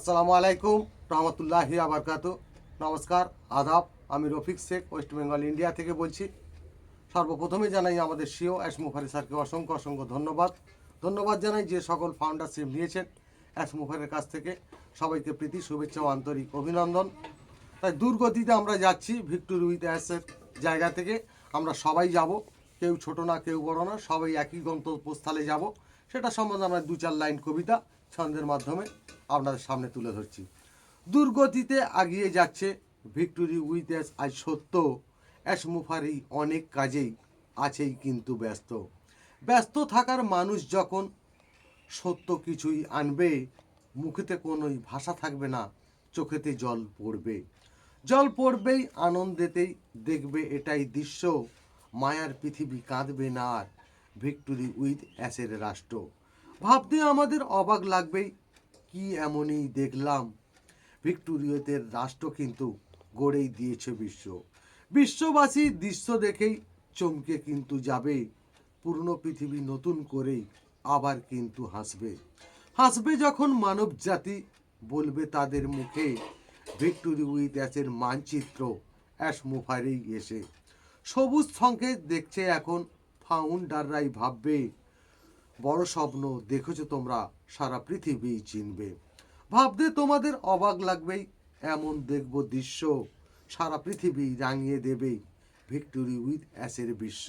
আসসালামু আলাইকুম রহমতুল্লাহি আবরকাত। নমস্কার, আদাব। আমি রফিক শেখ, ওয়েস্ট বেঙ্গল ইন্ডিয়া থেকে বলছি। সর্বপ্রথমে জানাই আমাদের সিও এস মুফারি স্যারকে অসংখ্য অসংখ্য ধন্যবাদ জানাই যে সকল ফাউন্ডারশিপ নিয়েছেন এস মুফারের কাছ থেকে। সবাইকে প্রীতি শুভেচ্ছা ও আন্তরিক অভিনন্দন। তাই দুর্গতিতে আমরা যাচ্ছি ভিক্টোরি উইথ অ্যাসের জায়গা থেকে। আমরা সবাই যাব, কেউ ছোট না কেউ বড় না, সবাই একই গন্তব্যস্থলে যাব। সেটা সম্বন্ধে আমরা দু চার লাইন কবিতা ছন্দের মাধ্যমে আপনাদের সামনে তুলে ধরছি। দুর্গতিতে আগিয়ে যাচ্ছে ভিক্টোরি উইথ অ্যাস। আজ সত্য অ্যাস মুফারি অনেক কাজেই আছেই কিন্তু ব্যস্ত থাকার মানুষ যখন সত্য কিছুই আনবে, মুখেতে কোনোই ভাষা থাকবে না, চোখেতে জল পড়বেই আনন্দেতেই দেখবে এটাই দৃশ্য। মায়ার পৃথিবী কাঁদবে না আর, ভিক্টোরি উইথ অ্যাসের রাষ্ট্র। ভাবতে আমাদের অবাক লাগবেই, কি এমনই দেখলাম, ভিক্টোরিয়াতের রাষ্ট্র কিন্তু গড়েই দিয়েছে বিশ্ববাসী দৃশ্য দেখেই চমকে কিন্তু যাবে। পুরনো পৃথিবী নতুন করেই আবার কিন্তু হাসবে যখন মানব জাতি বলবে তাদের মুখে, ভিক্টোরি উইথ অ্যাসের মানচিত্র অ্যাস মুফারি এসে। সবুজ সংকেত দেখছে এখন ফাউন্ডাররাই ভাববে, বড় স্বপ্ন দেখেছো তোমরা, সারা পৃথিবী চিনবে। ভাবতে তোমাদের অবাক লাগবেই, এমন দেখব দৃশ্য, সারা পৃথিবী রাঙিয়ে দেবে ভিক্টোরি উইথ অ্যাসের বিশ্ব।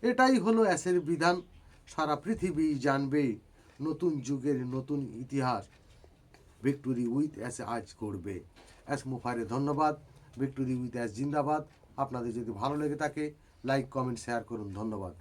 এটাই হলো অ্যাসের বিধান, সারা পৃথিবী জানবে নতুন যুগের নতুন ইতিহাস, ভিক্টোরি উইথ অ্যাস আজ করবে। অ্যাস মুফারে ধন্যবাদ। ভিক্টোরি উইথ অ্যাস জিন্দাবাদ। আপনাদের যদি ভালো লেগে থাকে লাইক কমেন্ট শেয়ার করুন। ধন্যবাদ।